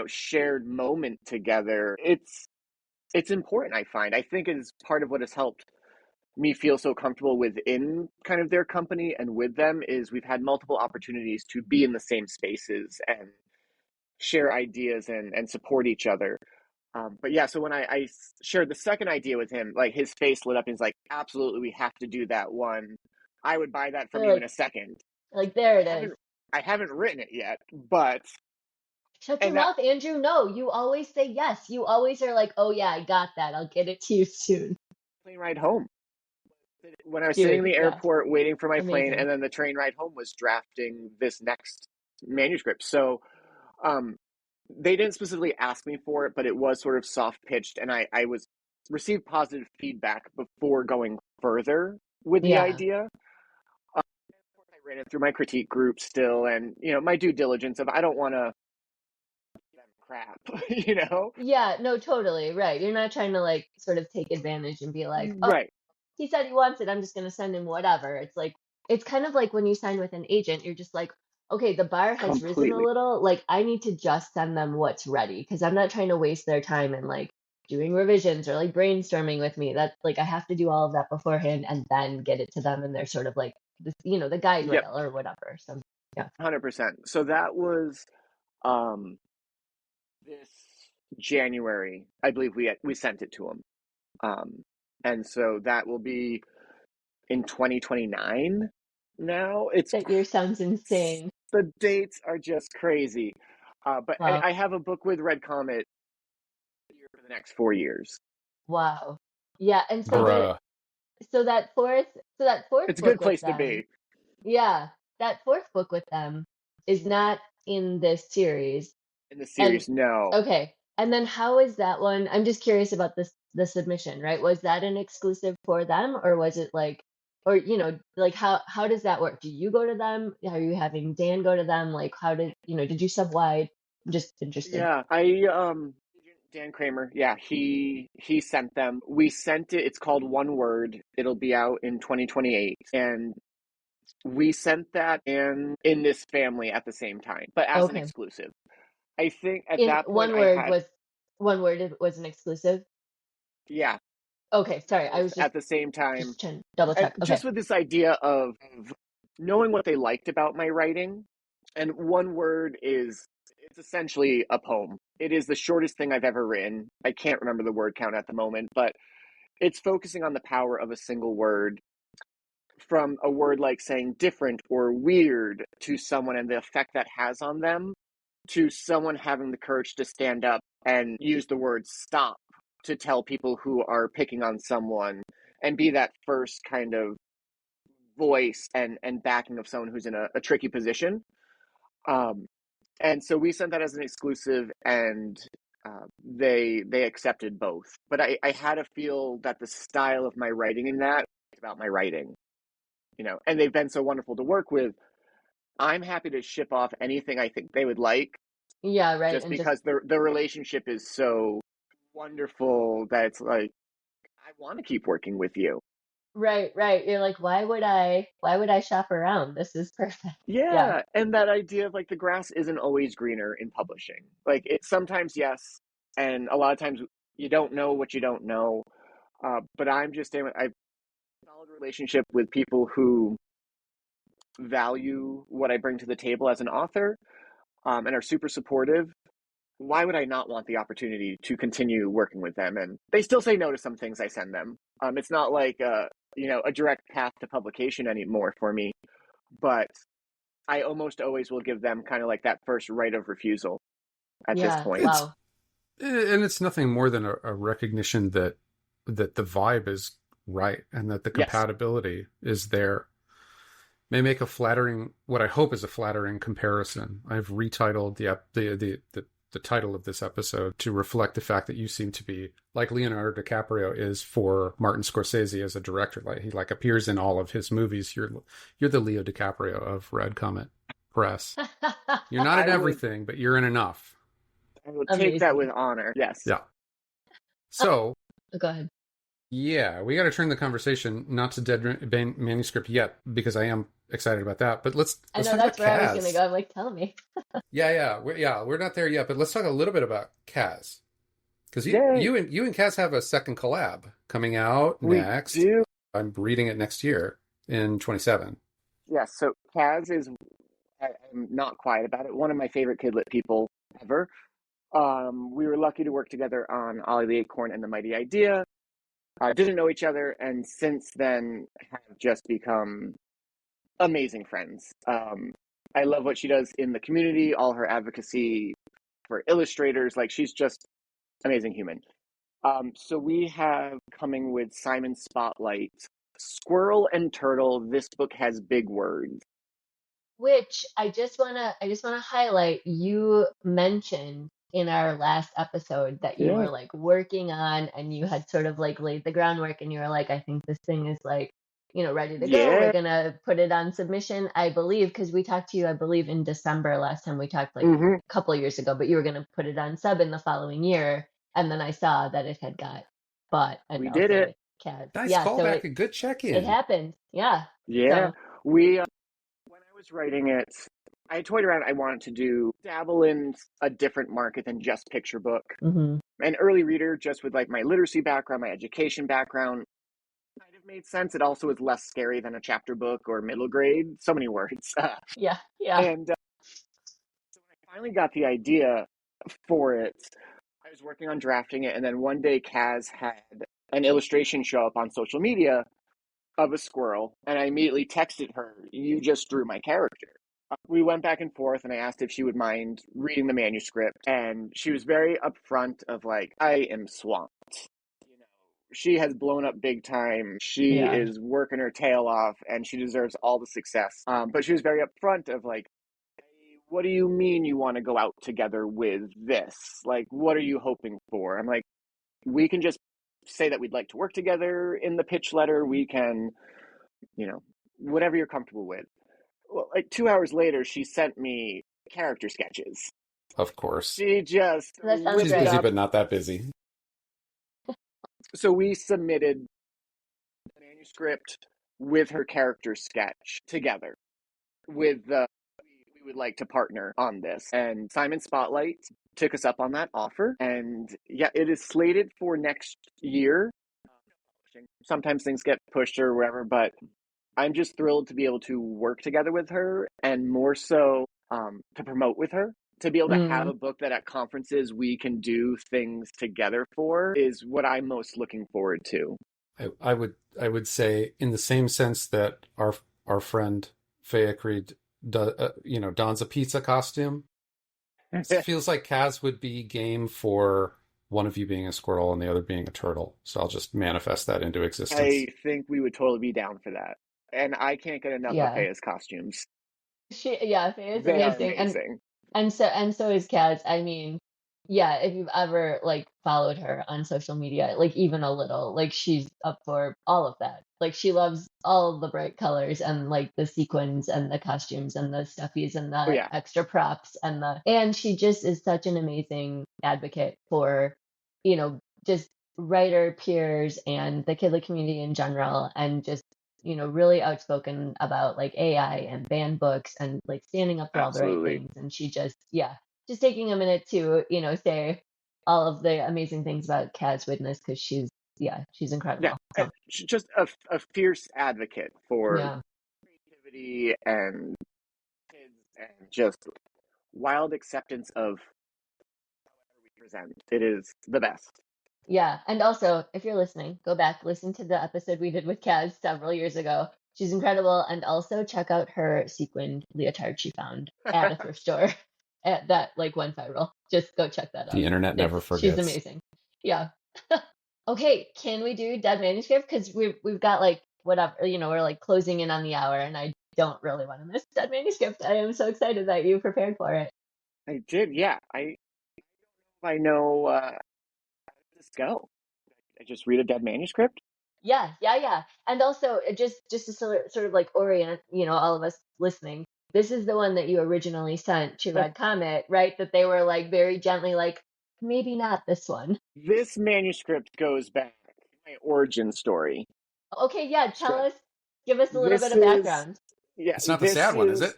shared moment together. It's important, I find. I think it is part of what has helped me feel so comfortable within kind of their company and with them is we've had multiple opportunities to be in the same spaces and share ideas and support each other. But yeah, so when I shared the second idea with him, like his face lit up and he's like, absolutely, we have to do that one. I would buy that from
They're
you in a
like,
second. Now
there it is.
I haven't written it yet, but
Shut your
and that
mouth, Andrew. No, you always say yes. You always are like, oh yeah, I got that. I'll get it to you soon.
plane ride home. When I was sitting in
Dude,
the
yeah,
airport waiting for my plane,
amazing.
and then the train ride home was drafting this next manuscript. So um, they didn't specifically ask me for it, but it was sort of soft pitched, and I was received positive feedback before going further with the
Yeah.
idea. I ran it through my critique group still, and my due diligence of I don't want to give them crap,
Yeah, no, totally, right. You're not trying to like sort of take advantage and be like, oh,
right,
he said he wants it, I'm just gonna send him whatever. It's like it's kind of like when you sign with an agent, you're just like, okay, the bar has risen a
completely.
little, like I need to just send them what's ready because I'm not trying to waste their time and like doing revisions or like brainstorming with me. That's like I have to do all of that beforehand and then get it to them, and they're sort of like this, the guide
Yep,
rail or whatever. So yeah.
100%. So that was this January, I believe we sent it to them. And so that will be in 2029 now.
That year sounds insane.
The dates are just crazy. But
Wow.
I have a book with Red Comet for the next 4 years.
Wow. Yeah, and so
Bruh.
that fourth
It's a
book
good
with
place to
them,
be.
yeah, that fourth book with them is not in this series.
In the
And
series, no.
okay, and then how is that one? I'm just curious about the submission, right? Was that an exclusive for them, or was it like, or like how does that work? Do you go to them? Are you having Dan go to them? Like how did you sub wide? I'm just interested.
Yeah, Dan Kramer, yeah, he sent them. We sent it. It's called One Word. It'll be out in 2028, and we sent that in this family at the same time, but as an
Okay.
exclusive. I think at
In
that point
one word it was an exclusive.
yeah,
Okay, sorry. I
both
was just
at the same time.
just trying to double
And
check.
just
Okay.
with this idea of knowing what they liked about my writing. And One Word it's essentially a poem. It is the shortest thing I've ever written. I can't remember the word count at the moment, but it's focusing on the power of a single word, from a word like saying different or weird to someone and the effect that has on them, to someone having the courage to stand up and use the word stop to tell people who are picking on someone, and be that first kind of voice and backing of someone who's in a tricky position. Um, and so we sent that as an exclusive, and they accepted both. But I had to feel that the style of my writing in that about my writing, and they've been so wonderful to work with. I'm happy to ship off anything I think they would like,
Yeah, right.
just
And just
because the relationship is so wonderful that it's like I want to keep working with you.
right, right. You're like, why would I shop around? This is perfect. Yeah.
Yeah, and that idea of like the grass isn't always greener in publishing. Like it's sometimes yes, and a lot of times you don't know what you don't know. But I'm just saying, I've a solid relationship with people who value what I bring to the table as an author, and are super supportive. Why would I not want the opportunity to continue working with them? And they still say no to some things I send them. It's not like a direct path to publication anymore for me, but I almost always will give them kind of like that first right of refusal at this
Yeah.
point.
Wow.
It's nothing more than a recognition that the vibe is right and that the
Yes.
compatibility is there. May make what I hope is a flattering comparison. I've retitled the title of this episode to reflect the fact that you seem to be like Leonardo DiCaprio is for Martin Scorsese as a director. Like he appears in all of his movies. You're the Leo DiCaprio of Red Comet Press. You're not in everything, but you're in enough.
I will take that with
Amazing.
honor. Yes.
Yeah. So,
Go ahead.
yeah, we got to turn the conversation not to Dead Manuscript yet, because I am excited about that. But let's
I know
talk
that's
about
where I was
Kaz.
gonna go. I'm like, tell me.
We're not there yet, but let's talk a little bit about Kaz, because
Yay.
you and Kaz have a second collab coming out
We
next.
do.
I'm reading it next year in 27.
Yes. So Kaz is, I'm not quiet about it, one of my favorite kidlit people ever. We were lucky to work together on Ollie the Acorn and the Mighty Idea. Didn't know each other, and since then have just become amazing friends. I love what she does in the community, all her advocacy for illustrators. Like she's just amazing human. So we have coming with Simon Spotlight, Squirrel and Turtle. This book has big words.
Which I just wanna highlight. You mentioned in our last episode that you
Yeah,
were like working on, and you had sort of like laid the groundwork, and you were like, I think this thing is like, ready to go. We're
yeah.
gonna put it on submission, I believe, because we talked to you, I believe, in December last time we talked, like
Mm-hmm.
a couple of years ago, but you were gonna put it on sub in the following year, and then I saw that it had got bought and
We did
also
it.
with Kaz.
Nice
Yeah, so
callback,
it
a good
it
check-in.
happened. Yeah.
Yeah,
So
we when I was writing it, I toyed around. I wanted to dabble in a different market than just picture book.
mhm.
an early reader just with like my literacy background, my education background. Kind of made sense. It also is less scary than a chapter book or middle grade. So many words.
Yeah, yeah,
And so when I finally got the idea for it, I was working on drafting it, and then one day Kaz had an illustration show up on social media of a squirrel, and I immediately texted her, "You just drew my character." We went back and forth, and I asked if she would mind reading the manuscript, and she was very upfront of like, "I am swamped. You know, she has blown up big time. She
yeah.
is working her tail off, and she deserves all the success." But she was very upfront of like, "Hey, what do you mean you want to go out together with this? Like, what are you hoping for?" I'm like, "We can just say that we'd like to work together in the pitch letter. We can, you know, whatever you're comfortable with." Well, like 2 hours later, she sent me character sketches.
Of course.
She just
That sounds
She's
whipped it
great.
busy,
up.
but not that busy.
So we submitted the manuscript with her character sketch together with we would like to partner on this. And Simon Spotlight took us up on that offer. And yeah, it is slated for next year. Sometimes things get pushed or whatever, but I'm just thrilled to be able to work together with her, and more so to promote with her. To be able to have
Mm.
a book that at conferences we can do things together for is what I'm most looking forward to.
I would say in the same sense that our friend Faya Creed dons a pizza costume. It feels like Kaz would be game for one of you being a squirrel and the other being a turtle. So I'll just manifest that into existence.
I think we would totally be down for that. And I can't get enough of
Yeah.
Faye's costumes.
Yeah, Faye is
They are
amazing.
amazing.
And so is Kaz. I mean, yeah, if you've ever like followed her on social media, like even a little, like she's up for all of that. Like she loves all of the bright colors and like the sequins and the costumes and the stuffies and
Oh,
the
yeah.
extra props and she just is such an amazing advocate for, just writer peers and the Kidlit community in general and just really outspoken about like AI and banned books and like standing up for all the right
Absolutely.
things. And she just taking a minute to, say all of the amazing things about Kaz Witness because she's
Yeah.
incredible.
And
So
she's just a fierce advocate for
yeah.
creativity and kids and just wild acceptance of whatever we present. It is the best.
Yeah. And also, if you're listening, go back, listen to the episode we did with Kaz several years ago. She's incredible. And also check out her sequined leotard she found at a thrift store that like went viral. Just go check that
The
out.
internet never
She's
forgets.
amazing. Yeah. Okay, can we do Dead Manuscript? Because we've got like whatever, we're like closing in on the hour and I don't really want to miss Dead Manuscript. I am so excited that you prepared for it.
I did, yeah. I know how does this go? I just read a dead manuscript.
Yeah, yeah, yeah. And also just to sort of like orient, all of us listening. This is the one that you originally sent to Red Comet, right? That they were like very gently like, maybe not this one.
This manuscript goes back to my origin story.
Okay, yeah,
So
give us a little bit
this
of
is
background.
yeah,
It's not the
this
sad one, is
is
it?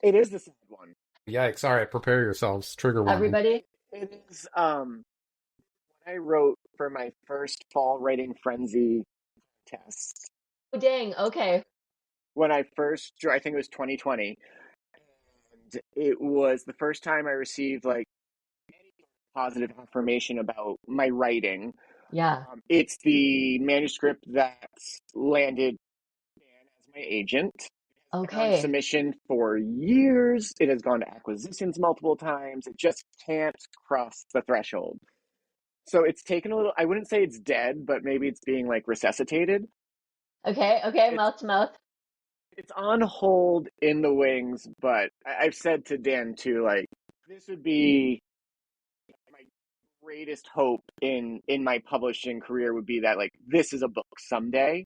it is the sad one.
Yikes. All right, prepare yourselves. Trigger warning.
Everybody?
It is when I wrote for my first fall writing frenzy test.
Oh, dang. Okay.
When I first drew, I think it was 2020, and it was the first time I received like any positive affirmation about my writing.
Yeah.
It's the manuscript that landed Dan as my agent. It's been on
Okay.
submission for years. It has gone to acquisitions multiple times. It just can't cross the threshold. So it's taken a little, I wouldn't say it's dead, but maybe it's being like resuscitated.
Okay. Okay.
It's
Mouth to mouth.
it's on hold in the wings, but I've said to Dan too, like this would be my greatest hope in my publishing career would be that like this is a book someday.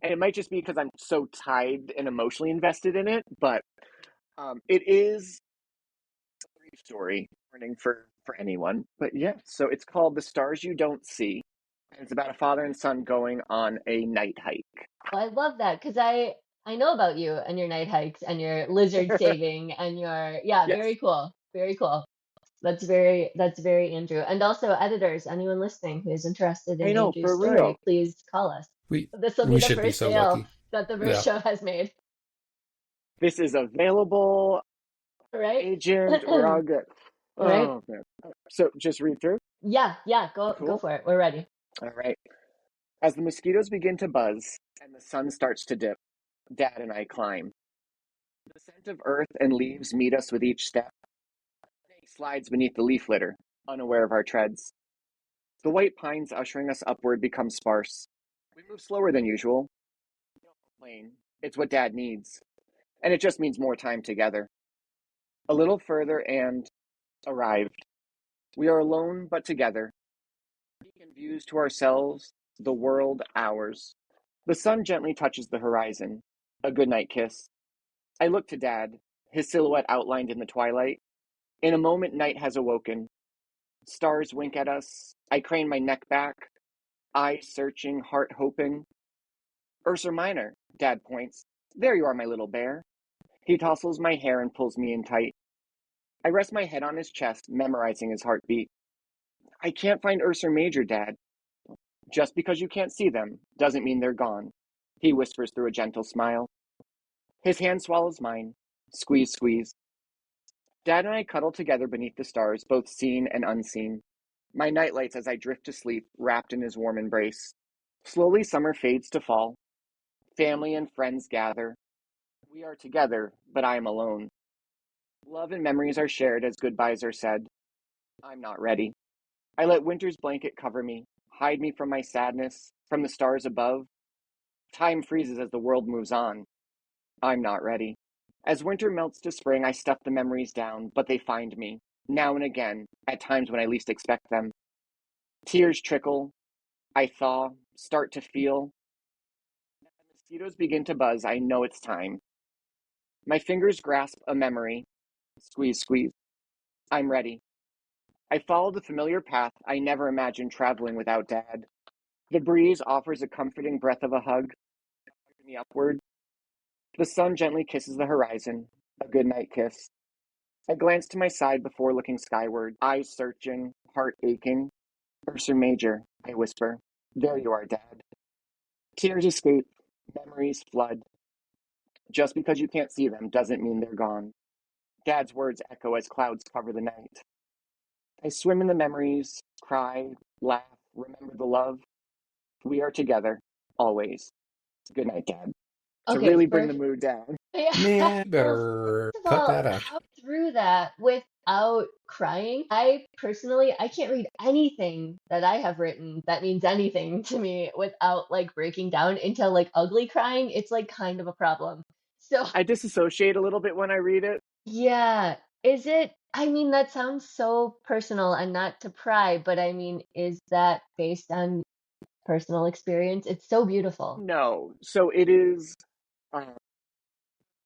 And it might just be because I'm so tied and emotionally invested in it, but it is a brief story warning for anyone. But yeah, so it's called The Stars You Don't See, and it's about a father and son going on a night hike.
Well, I love that because I know about you and your night hikes and your lizard saving and your yeah,
Yes.
very cool. Very cool. That's very Andrew. And also editors, anyone listening who is interested
I
in
know,
Andrew's
for
story,
real.
please call us.
We
This will be
we
the
should be
first
so
sale
lucky.
that the
Yeah.
Verse Show has made.
This is available.
Right?
Agent, we're all good.
Right?
Oh, man. So just read through.
Yeah, go
Cool.
for it. We're ready.
All right. As the mosquitoes begin to buzz and the sun starts to dip, Dad and I climb. The scent of earth and leaves meet us with each step. Day slides beneath the leaf litter, unaware of our treads. The white pines ushering us upward become sparse. We move slower than usual. We don't complain. It's what Dad needs. And it just means more time together. A little further and arrived. We are alone but together. Taking views to ourselves, the world ours. The sun gently touches the horizon. A goodnight kiss. I look to Dad, his silhouette outlined in the twilight. In a moment, night has awoken. Stars wink at us. I crane my neck back, eyes searching, heart hoping. Ursa Minor, Dad points. There you are, my little bear. He tousles my hair and pulls me in tight. I rest my head on his chest, memorizing his heartbeat. I can't find Ursa Major, Dad. Just because you can't see them doesn't mean they're gone, he whispers through a gentle smile. His hand swallows mine. Squeeze, squeeze. Dad and I cuddle together beneath the stars, both seen and unseen. My night lights as I drift to sleep, wrapped in his warm embrace. Slowly summer fades to fall. Family and friends gather. We are together, but I am alone. Love and memories are shared as goodbyes are said. I'm not ready. I let winter's blanket cover me, hide me from my sadness, from the stars above. Time freezes as the world moves on. I'm not ready. As winter melts to spring, I stuff the memories down, but they find me, now and again, at times when I least expect them. Tears trickle. I thaw, start to feel. The mosquitoes begin to buzz. I know it's time. My fingers grasp a memory. Squeeze, squeeze. I'm ready. I follow the familiar path I never imagined traveling without Dad. The breeze offers a comforting breath of a hug, pushing me upward. The sun gently kisses the horizon, a goodnight kiss. I glance to my side before looking skyward, eyes searching, heart aching. Ursa Major, I whisper. There you are, Dad. Tears escape, memories flood. Just because you can't see them doesn't mean they're gone. Dad's words echo as clouds cover the night. I swim in the memories, cry, laugh, remember the love. We are together, always. Good night, Dad. To
Okay,
really bring the
first,
mood down.
yeah.
Man, you
Well,
better
first of
cut
all,
that out.
how through that without crying? I personally, I can't read anything that I have written that means anything to me without like breaking down into like ugly crying. It's like kind of a problem. So,
I disassociate a little bit when I read it.
yeah, is it? I mean, that sounds so personal and not to pry, but I mean, is that based on personal experience? It's so beautiful.
No. So it is,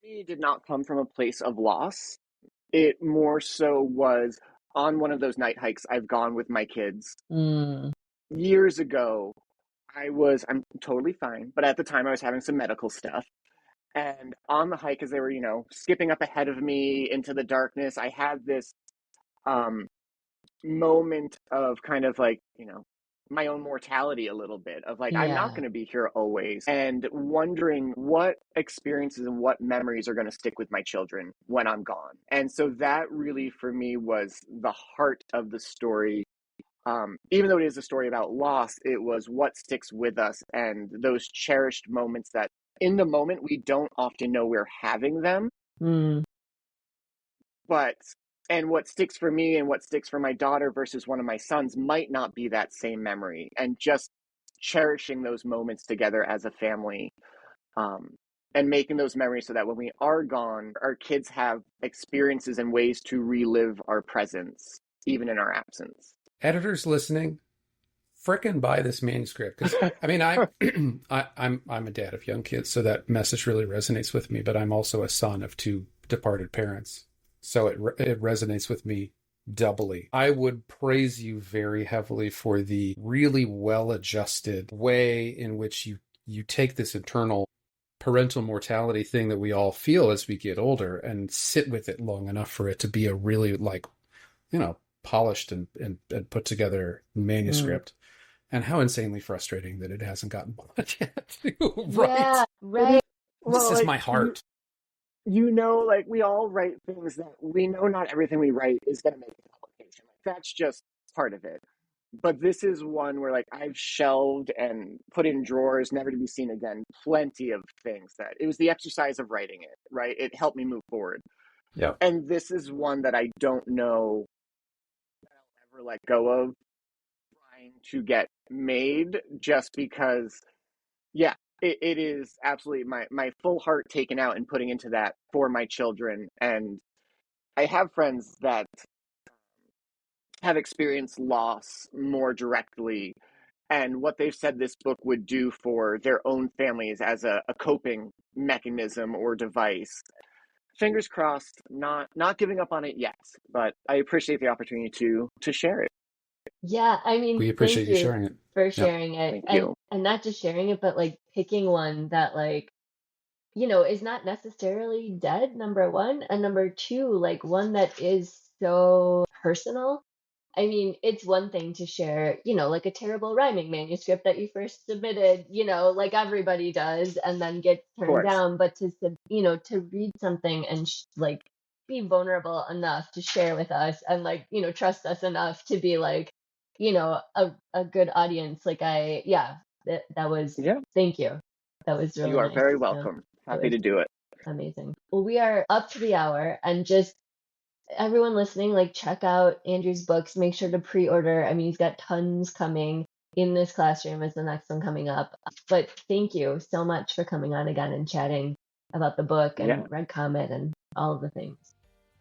it did not come from a place of loss. It more so was on one of those night hikes I've gone with my kids.
Mm,
Years ago, I'm totally fine, but at the time I was having some medical stuff. And on the hike, as they were, skipping up ahead of me into the darkness, I had this um, moment of kind of like, my own mortality a little bit of like, I'm not
yeah.
going to be here always, and wondering what experiences and what memories are going to stick with my children when I'm gone. And so that really, for me, was the heart of the story. Even though it is a story about loss, it was what sticks with us and those cherished moments that in the moment we don't often know we're having them,
Mm,
but and what sticks for me and what sticks for my daughter versus one of my sons might not be that same memory, and just cherishing those moments together as a family, um, and making those memories so that when we are gone, our kids have experiences and ways to relive our presence even in our absence.
Editors listening, frickin' buy this manuscript because I mean I'm a dad of young kids, so that message really resonates with me. But I'm also a son of two departed parents, so it resonates with me doubly. I would praise you very heavily for the really well-adjusted way in which you take this internal parental mortality thing that we all feel as we get older and sit with it long enough for it to be a really like polished and put together manuscript, and how insanely frustrating that it hasn't gotten published yet. Right?
Yeah, right.
This is my heart.
Like we all write things that we know not everything we write is going to make a publication. Like that's just part of it. But this is one where like I've shelved and put in drawers, never to be seen again. Plenty of things that it was the exercise of writing it, right? It helped me move forward.
Yeah.
And this is one that I don't know that I'll ever let go of trying to get made just because, yeah, it is absolutely my full heart taken out and putting into that for my children. And I have friends that have experienced loss more directly and what they've said this book would do for their own families as a coping mechanism or device. Fingers crossed, not giving up on it yet, but I appreciate the opportunity to share it.
Yeah, I mean,
We appreciate
thank
you
you
sharing it.
for sharing it.
Thank
And
you.
and not just sharing it, but like picking one that like, you know, is not necessarily dead, number one, and number two, like one that is so personal. I mean, it's one thing to share, you know, like a terrible rhyming manuscript that you first submitted, you know, like everybody does, and then get
Of
turned
course.
down, but you know, to read something and like be vulnerable enough to share with us and like, you know, trust us enough to be like, you know, a good audience. Like yeah, that was,
Yeah,
thank you. That was
you
really
are
nice.
very
Yeah,
welcome.
that
Happy
was
to do it.
amazing. Well, we are up to the hour, and just everyone listening, like check out Andrew's books. Make sure to pre-order. I mean, he's got tons coming. In This Classroom is the next one coming up. But thank you so much for coming on again and chatting about the book
Yeah,
and Red Comet and all of the things.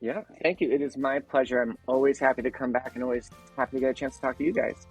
yeah. Thank you. It is my pleasure. I'm always happy to come back and always happy to get a chance to talk to you guys.